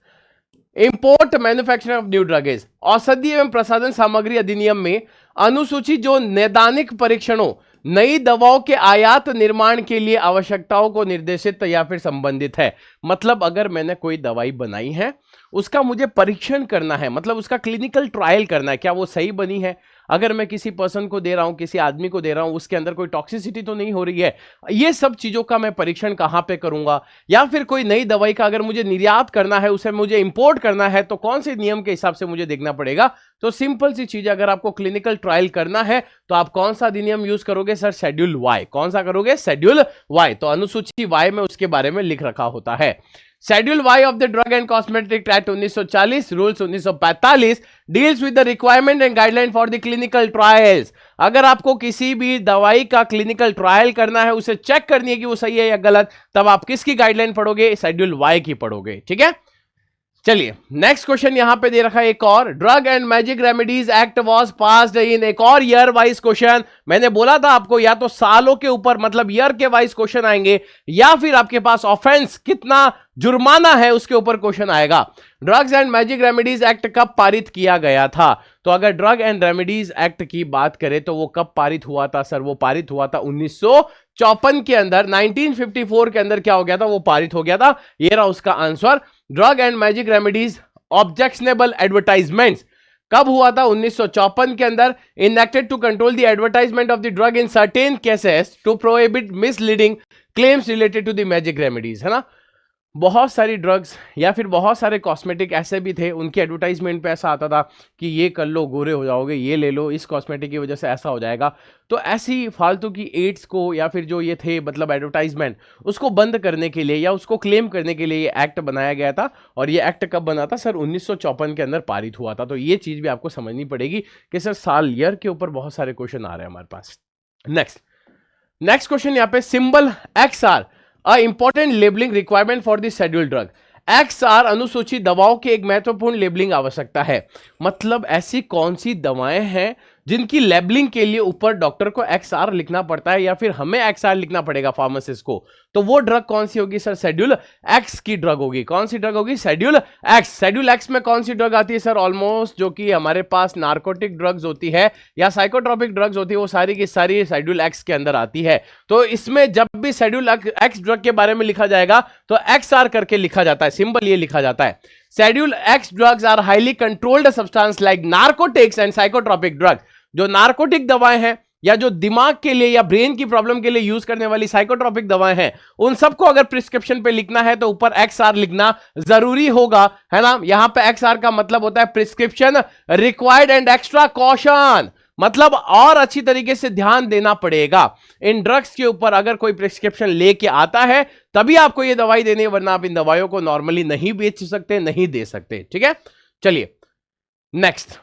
import manufacturing of new drugs. औषधि एवं प्रसाधन सामग्री अधिनियम में अनुसूची जो नैदानिक परीक्षणों, नई दवाओं के आयात निर्माण के लिए आवश्यकताओं को निर्देशित या फिर संबंधित है। मतलब अगर मैंने कोई दवाई बनाई है, उसका मुझे परीक्षण करना है, मतलब उसका क्लिनिकल ट्रायल करना है, क्या वो सही बनी है। अगर मैं किसी पर्सन को दे रहा हूं, किसी आदमी को दे रहा हूं, उसके अंदर कोई टॉक्सिसिटी तो नहीं हो रही है, ये सब चीजों का मैं परीक्षण कहां पे करूंगा। या फिर कोई नई दवाई का अगर मुझे निर्यात करना है, उसे मुझे इंपोर्ट करना है, तो कौन से नियम के हिसाब से मुझे देखना पड़ेगा। तो सिंपल सी चीज, अगर आपको क्लिनिकल ट्रायल करना है तो आप कौन सा अधिनियम यूज करोगे? Sir schedule Y. कौन सा करोगे? Schedule Y. तो अनुसूची वाई में उसके बारे में लिख रखा होता है। Schedule Y of the drug and cosmetic act 1940 rules 1945 deals with the requirement and guideline for the clinical trials. अगर आपको किसी भी दवाई का क्लिनिकल ट्रायल करना है, उसे चेक करनी है कि वो सही है या गलत, तब आप किसकी गाइडलाइन पढ़ोगे? शेड्यूल वाई की पढ़ोगे। ठीक है, चलिए नेक्स्ट क्वेश्चन यहां पे दे रखा है एक और, drug and magic remedies act was passed इन। एक और ईयर वाइज क्वेश्चन, मैंने बोला था आपको या तो सालों के ऊपर मतलब ईयर के वाइज क्वेश्चन आएंगे, या फिर आपके पास ऑफेंस कितना जुर्माना है उसके ऊपर क्वेश्चन आएगा। Drugs and magic remedies act कब पारित किया गया था? तो अगर ड्रग एंड रेमेडीज एक्ट की बात करें तो वो कब पारित हुआ था? सर वो पारित हुआ था 1954 के अंदर। 1954 के अंदर क्या हो गया था? वो पारित हो गया था। ये रहा उसका answer. Drug and magic remedies objectionable advertisements कब हुआ था? 1954 के अंदर। Enacted to control the advertisement of the drug in certain cases to prohibit misleading claims related to the magic remedies, है ना। बहुत सारी ड्रग्स या फिर बहुत सारे कॉस्मेटिक ऐसे भी थे, उनकी एडवर्टाइजमेंट पे ऐसा आता था कि ये कर लो गोरे हो जाओगे, ये ले लो, इस कॉस्मेटिक की वजह से ऐसा हो जाएगा। तो ऐसी फालतू की एड्स को या फिर जो ये थे मतलब एडवर्टाइजमेंट, उसको बंद करने के लिए या उसको क्लेम करने के लिए ये एक्ट बनाया गया था। और ये एक्ट कब बना था? सर 1954 के अंदर पारित हुआ था। तो ये चीज़ भी आपको समझनी पड़ेगी कि सर साल ईयर के ऊपर बहुत सारे क्वेश्चन आ रहे हैं हमारे पास। नेक्स्ट क्वेश्चन यहाँ पे, symbol XR important labelling requirement for the scheduled drug. XR अनुसूचित दवाओं की एक महत्वपूर्ण लेबलिंग आवश्यकता है। मतलब ऐसी कौन सी दवाएं हैं जिनकी लेबलिंग के लिए ऊपर डॉक्टर को XR लिखना पड़ता है या फिर हमें XR लिखना पड़ेगा फार्मासिस्ट को, तो वो ड्रग कौन सी होगी सर? शेड्यूल एक्स की ड्रग होगी। कौन सी ड्रग होगी? Schedule x. शेड्यूल एक्स में कौन सी ड्रग आती है सर? ऑलमोस्ट जो कि हमारे पास नार्कोटिक ड्रग्स होती है या साइकोट्रोपिक ड्रग्स होती है, वो सारी की सारी शेड्यूल एक्स के अंदर आती है। तो इसमें जब भी शेड्यूल एक्स ड्रग के बारे में लिखा जाएगा तो XR करके लिखा जाता है, सिंबल ये लिखा जाता है। Schedule X drugs are highly controlled substance like narcotics and psychotropic drug. जो नार्कोटिक दवाएं हैं या जो दिमाग के लिए या ब्रेन की प्रॉब्लम के लिए यूज करने वाली साइकोट्रोपिक दवाएं हैं, उन सबको अगर प्रिस्क्रिप्शन पे लिखना है तो ऊपर XR लिखना जरूरी होगा, है ना। यहां पे XR का मतलब होता है prescription required and extra caution, मतलब और अच्छी तरीके से ध्यान देना पड़ेगा इन ड्रग्स के ऊपर। अगर कोई प्रिस्क्रिप्शन लेके आता है तभी आपको ये दवाई देनी है, वरना आप इन दवाइयों को नॉर्मली नहीं बेच सकते, नहीं दे सकते। ठीक है, चलिए नेक्स्ट।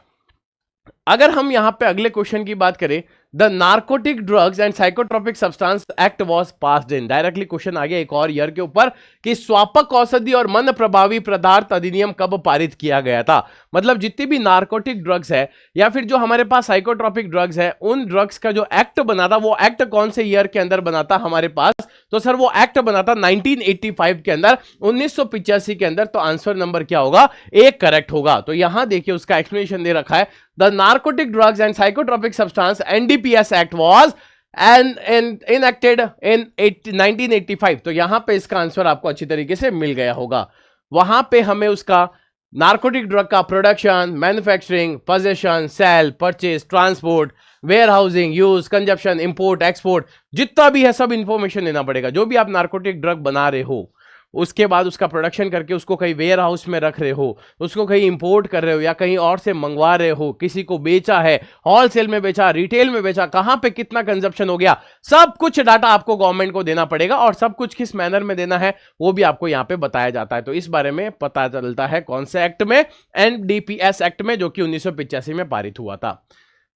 अगर हम यहां पे अगले क्वेश्चन की बात करें, the narcotic drugs and psychotropic substance act was passed in. Directly question आ गया एक और ईयर के ऊपर कि स्वापक औषधि और मन प्रभावी पदार्थ अधिनियम कब पारित किया गया था। मतलब जितनी भी नार्कोटिक ड्रग्स है या फिर जो हमारे पास साइकोट्रोपिक ड्रग्स है, उन ड्रग्स का जो एक्ट बना था, वो एक्ट कौन से ईयर के अंदर बना था हमारे पास? तो सर वो एक्ट बना था 1985 के अंदर, 1985 के अंदर। तो आंसर नंबर क्या होगा? एक करेक्ट होगा। तो यहां देखिए उसका एक्सप्लेनेशन दे रखा है, the narcotic drugs and psychotropic substance NDPS act was enacted in 1985। तो यहां पे इसका आंसर आपको अच्छी तरीके से मिल गया होगा। वहां पे हमें उसका नार्कोटिक ड्रग का production, manufacturing, possession, sale, purchase, transport, warehousing, use, consumption, import, export, जितना भी है सब इंफॉर्मेशन देना पड़ेगा। जो भी आप नार्कोटिक ड्रग बना रहे हो, उसके बाद उसका प्रोडक्शन करके उसको कहीं वेयर हाउस में रख रहे हो, उसको कहीं इंपोर्ट कर रहे हो या कहीं और से मंगवा रहे हो, किसी को बेचा है, होलसेल में बेचा, रिटेल में बेचा, कहां पे कितना कंजप्शन हो गया, सब कुछ डाटा आपको गवर्नमेंट को देना पड़ेगा। और सब कुछ किस मैनर में देना है वो भी आपको यहां पे बताया जाता है। तो इस बारे में पता चलता है कौन से एक्ट में? NDPS एक्ट में, जो कि 1985 में पारित हुआ था।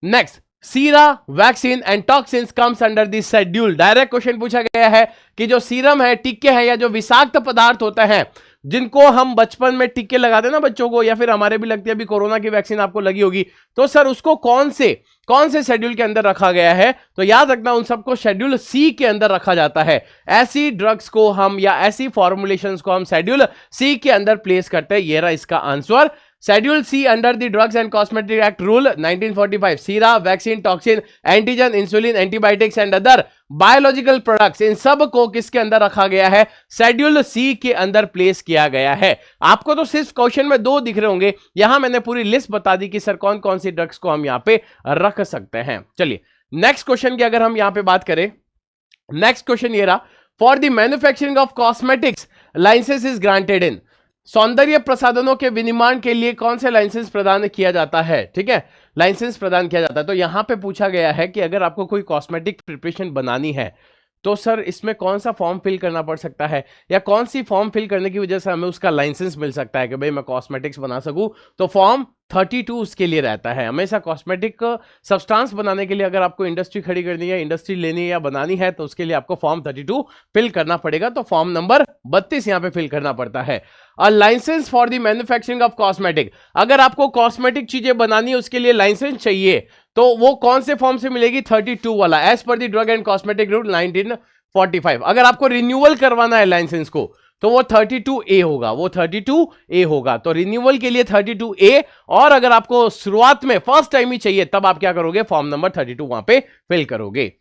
Next, Sira, vaccine and toxins comes under this schedule. Direct question पूछा गया है कि जो सीरम है, टीके हैं या जो विषाक्त पदार्थ होते हैं, जिनको हम बचपन में टीके लगाते हैं ना बच्चों को, या फिर हमारे भी लगती है, अभी कोरोना की वैक्सीन आपको लगी होगी, तो सर उसको कौन से शेड्यूल के अंदर रखा गया है? तो याद रखना उन सबको शेड्यूल C के अंदर रखा जाता है। ऐसी ड्रग्स को हम या ऐसी फॉर्मुलेशंस को हम शेड्यूल C के अंदर प्लेस करते हैं। ये रहा इसका answer, schedule C under the drugs and cosmetic act rule 1945। Sera, vaccine, toxin, antigen, insulin, antibiotics and other biological products, इन सब को किसके अंदर रखा गया है? शेड्यूल C के अंदर प्लेस किया गया है। आपको तो सिर्फ क्वेश्चन में 2 दिख रहे होंगे, यहां मैंने पूरी लिस्ट बता दी कि सर कौन कौन सी ड्रग्स को हम यहां पे रख सकते हैं। चलिए नेक्स्ट क्वेश्चन की अगर हम यहां पे बात करें, नेक्स्ट क्वेश्चन ये रहा, for the manufacturing of cosmetics licence is granted in. सौंदर्य प्रसाधनों के विनिर्माण के लिए कौन से लाइसेंस प्रदान किया जाता है? ठीक है, लाइसेंस प्रदान किया जाता है। तो यहां पे पूछा गया है कि अगर आपको कोई कॉस्मेटिक प्रिपरेशन बनानी है तो सर इसमें कौन सा फॉर्म फिल करना पड़ सकता है, या कौन सी फॉर्म फिल करने की वजह से हमें उसका लाइसेंस मिल सकता है कि भाई मैं कॉस्मेटिक्स बना सकूं? तो फॉर्म 32 उसके लिए रहता है। हमेशा कॉस्मेटिक सब्सटेंस बनाने के लिए अगर आपको इंडस्ट्री खड़ी करनी है, इंडस्ट्री लेनी है या बनानी है, तो उसके लिए आपको फॉर्म 32 फिल करना पड़ेगा। तो फॉर्म नंबर 32 यहां पे फिल करना पड़ता है। A licence for the manufacturing of cosmetic, अगर आपको कॉस्मेटिक चीजें बनानी है उसके लिए लाइसेंस चाहिए, तो वो कौन से फॉर्म से मिलेगी? 32 वाला, as per the drug and cosmetic rule 1945। अगर आपको रिन्यूअल करवाना है लाइसेंस को तो वो 32A होगा, वो 32A होगा। तो रिन्यूअल के लिए 32A, और अगर आपको शुरुआत में फर्स्ट टाइम ही चाहिए तब आप क्या करोगे? फॉर्म नंबर 32 वहां पे फिल करोगे।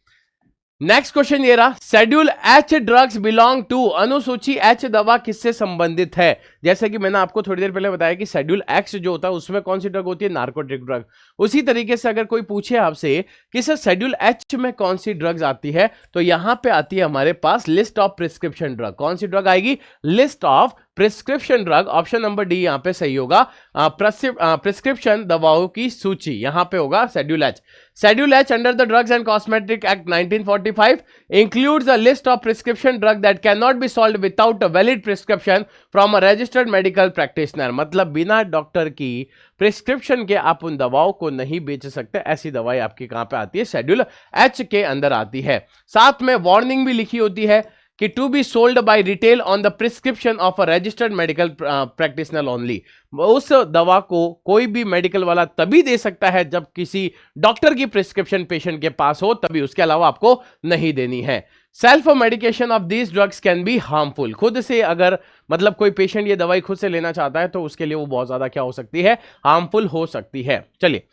नेक्स्ट क्वेश्चन ये रहा, schedule H drugs belong to, अनुसूची H दवा किससे संबंधित है? जैसे कि मैंने आपको थोड़ी देर पहले बताया कि शेड्यूल X जो होता है उसमें कौन सी ड्रग होती है? Narcotic drug. उसी तरीके से अगर कोई पूछे आपसे कि सर शेड्यूल H में कौन सी ड्रग्स आती है, तो यहां पे आती है हमारे पास लिस्ट ऑफ प्रिस्क्रिप्शन ड्रग। कौन सी ड्रग आएगी? List of prescription drug. Option number D यहां पे सही होगा। प्रिस्क्रिप्शन दवाओं की सूची यहां पे होगा schedule H। Schedule H under the drugs and cosmetic act 1945 includes a list of prescription drug that cannot be sold without a valid prescription from a registered medical practitioner। मतलब बिना डॉक्टर की prescription के आप उन दवाओं को नहीं बेच सकते। ऐसी दवाई आपकी कहां पे आती है? शेड्यूल H के अंदर आती है। साथ में वार्निंग भी लिखी होती है कि to be sold by retail on the prescription of a registered medical practitioner only. उस दवा को कोई भी मेडिकल वाला तभी दे सकता है जब किसी डॉक्टर की प्रिस्क्रिप्शन पेशेंट के पास हो, तभी, उसके अलावा आपको नहीं देनी है। Self medication of these drugs can be harmful. खुद से अगर मतलब कोई पेशेंट ये दवाई खुद से लेना चाहता है तो उसके लिए वो बहुत ज्यादा क्या हो सकती है, हार्मफुल हो सकती है। चलिए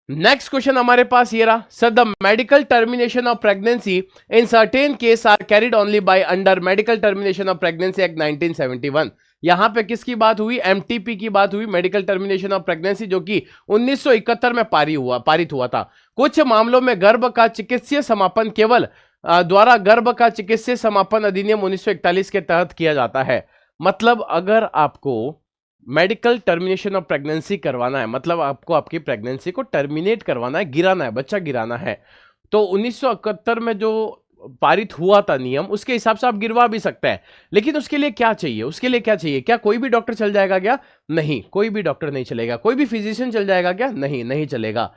नेक्स्ट क्वेश्चन हमारे पास ये रहा, sir the medical termination of pregnancy in certain case are carried only by under medical termination of pregnancy act 1971। यहां पे किसकी बात हुई, एमटीपी की बात हुई, मेडिकल टर्मिनेशन ऑफ प्रेगनेंसी, जो कि 1971 में पारित हुआ था। कुछ मामलों में गर्भ का चिकित्सीय समापन केवल द्वारा गर्भ का चिकित्सीय समापन अधिनियम 1941 के तहत किया जाता है। मतलब अगर आपको मेडिकल टर्मिनेशन ऑफ प्रेगनेंसी करवाना है, मतलब आपको आपकी प्रेगनेंसी को टर्मिनेट करवाना है, गिराना है, बच्चा गिराना है, तो 1971 में जो पारित हुआ था नियम, उसके हिसाब से आप गिरवा भी सकते हैं। लेकिन उसके लिए क्या चाहिए, उसके लिए क्या चाहिए, क्या कोई भी डॉक्टर चल जाएगा क्या? नहीं, कोई भी डॉक्टर नहीं चलेगा। कोई भी फिजिशियन चल जाएगा क्या? नहीं, नहीं चलेगा।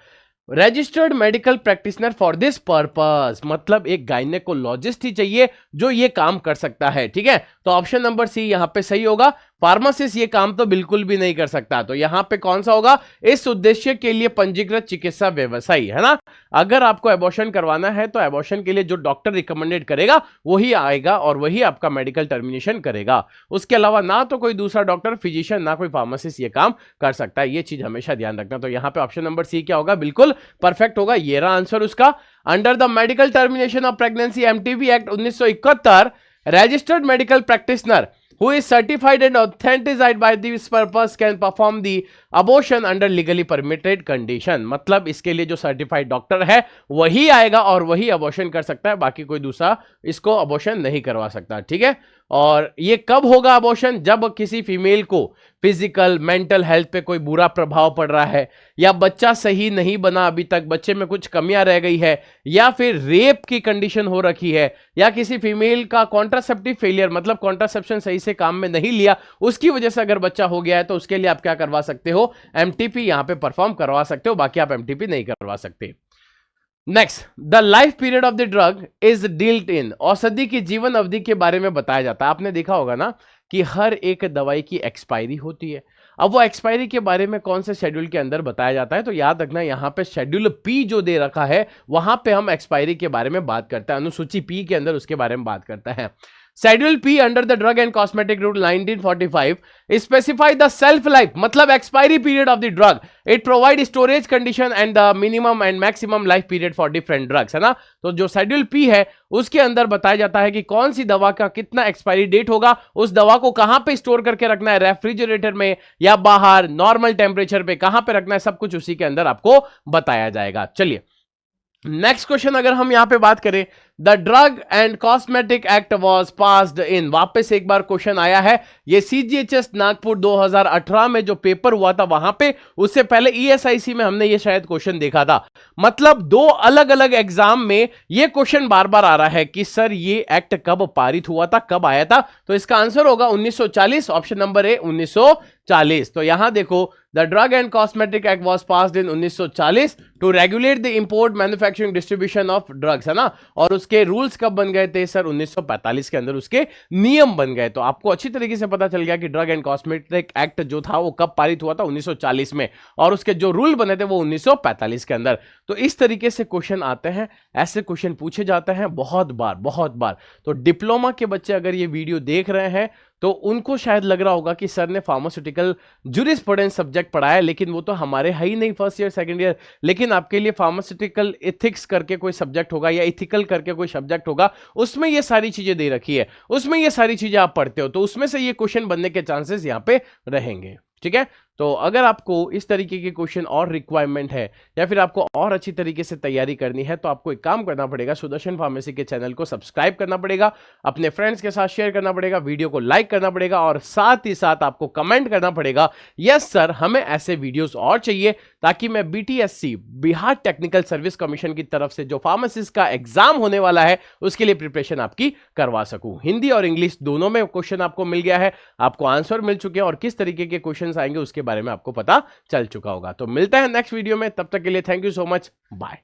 Registered medical practitioner for this purpose, मतलब एक गायनेकोलॉजिस्ट ही चाहिए जो ये काम कर सकता है। ठीक है, तो ऑप्शन नंबर सी यहां पे सही होगा। फार्मासिस्ट ये काम तो बिल्कुल भी नहीं कर सकता, तो यहां पे कौन सा होगा, इस उद्देश्य के लिए पंजीकृत चिकित्सा व्यवसायी, है ना। अगर आपको एबॉर्शन करवाना है तो एबॉर्शन के लिए जो डॉक्टर रिकमेंडेड करेगा वही आएगा और वही आपका मेडिकल टर्मिनेशन करेगा। उसके अलावा ना तो कोई दूसरा डॉक्टर, फिजिशियन, ना कोई फार्मासिस्ट ये काम कर सकता है। ये चीज हमेशा ध्यान रखना। तो यहां पे ऑप्शन नंबर सी क्या होगा, बिल्कुल परफेक्ट होगा। ये रहा आंसर उसका। Under the medical termination of pregnancy MTB act 1971, registered medical practitioner who is certified and authenticated by this purpose can perform the abortion under legally permitted condition। मतलब इसके लिए जो सर्टिफाइड डॉक्टर है वही आएगा और वही अबॉर्शन कर सकता है, बाकी कोई दूसरा इसको अबॉर्शन नहीं करवा सकता। ठीक है, और ये कब होगा अबॉर्शन, जब किसी फीमेल को फिजिकल मेंटल हेल्थ पे कोई बुरा प्रभाव पड़ रहा है, या बच्चा सही नहीं बना अभी तक, बच्चे में कुछ कमियां रह गई है, या फिर रेप की कंडीशन हो रखी है, या किसी फीमेल का कॉन्ट्रासेप्टिव फेलियर, मतलब कॉन्ट्रासेप्शन सही से काम में नहीं लिया, उसकी वजह से अगर बच्चा हो गया है, तो उसके लिए आप क्या करवा सकते हो, एमटीपी यहां पे परफॉर्म करवा सकते हो, बाकी आप एमटीपी नहीं करवा सकते। Next, the life period of the drug is dealt in. औषधि की जीवन अवधि के बारे में बताया जाता है। आपने देखा होगा ना कि हर एक दवाई की एक्सपायरी होती है। अब वो एक्सपायरी के बारे में कौन से शेड्यूल के अंदर बताया जाता है, तो याद रखना यहाँ पे शेड्यूल पी जो दे रखा है वहां पे हम एक्सपायरी के बारे में बात करते हैं, अनुसूची पी के अंदर उसके बारे में बात करते हैं। Schedule P under the drug and cosmetic rule 1945 specify the shelf life, मतलब expiry period of the drug. It provide storage condition and the minimum and maximum life period for different drugs, है ना। तो जो schedule P है उसके अंदर बताया जाता है कि कौन सी दवा का कितना एक्सपायरी डेट होगा, उस दवा को कहां पे स्टोर करके रखना है, रेफ्रिजरेटर में या बाहर नॉर्मल टेम्परेचर पे कहां पे रखना है, सब कुछ उसी के अंदर आपको बताया जाएगा। चलिए नेक्स्ट क्वेश्चन अगर हम यहां पे बात करें, the drug and cosmetic act was passed इन। वापस एक बार क्वेश्चन आया है, ये सीजीएचएस नागपुर 2018 में जो पेपर हुआ था वहां पे, उससे पहले ईएसआईसी में हमने ये शायद क्वेश्चन देखा था। मतलब दो अलग अलग एग्जाम में ये क्वेश्चन बार बार आ रहा है कि सर ये एक्ट कब पारित हुआ था, कब आया था, तो इसका आंसर होगा 1940। Option number A 1940। तो यहां देखो, the drug and cosmetic act was passed in 1940 to regulate the import manufacturing distribution of drugs, है ना। और उसके रूल्स कब बन गए थे सर, 1945 के अंदर उसके नियम बन गए। तो आपको अच्छी तरीके से पता चल गया कि ड्रग एंड कॉस्मेटिक एक्ट जो था वो कब पारित हुआ था, 1940 में, और उसके जो रूल बने थे वो 1945 के अंदर। तो इस तरीके से क्वेश्चन आते हैं, ऐसे क्वेश्चन पूछे जाते हैं बहुत बार। तो डिप्लोमा के बच्चे अगर ये वीडियो देख रहे हैं तो उनको शायद लग रहा होगा कि सर ने फार्मास्यूटिकल जूरिस्प्रूडेंस सब्जेक्ट पढ़ाया, लेकिन वो तो हमारे है ही नहीं फर्स्ट ईयर सेकंड ईयर। लेकिन आपके लिए फार्मास्यूटिकल एथिक्स करके कोई सब्जेक्ट होगा या इथिकल करके कोई सब्जेक्ट होगा, उसमें ये सारी चीजें दे रखी है, उसमें ये सारी चीजें आप पढ़ते हो, तो उसमें से ये क्वेश्चन बनने के चांसेस यहाँ पे रहेंगे। ठीक है, तो अगर आपको इस तरीके के क्वेश्चन और रिक्वायरमेंट है या फिर आपको और अच्छी तरीके से तैयारी करनी है, तो आपको एक काम करना पड़ेगा, सुदर्शन फार्मेसी के चैनल को सब्सक्राइब करना पड़ेगा, अपने फ्रेंड्स के साथ शेयर करना पड़ेगा, वीडियो को लाइक करना पड़ेगा, और साथ ही साथ आपको कमेंट करना पड़ेगा यस सर हमें ऐसे वीडियोस और चाहिए, ताकि मैं BTSC Bihar technical service commission की तरफ से जो फार्मासिस्ट का एग्जाम होने वाला है उसके लिए प्रिपरेशन आपकी करवा सकूं। हिंदी और इंग्लिश दोनों में क्वेश्चन आपको मिल गया है, आपको आंसर मिल चुके हैं, और किस तरीके के क्वेश्चन आएंगे उसके बारे में आपको पता चल चुका होगा। तो मिलते हैं नेक्स्ट वीडियो में, तब तक के लिए thank you so much, bye.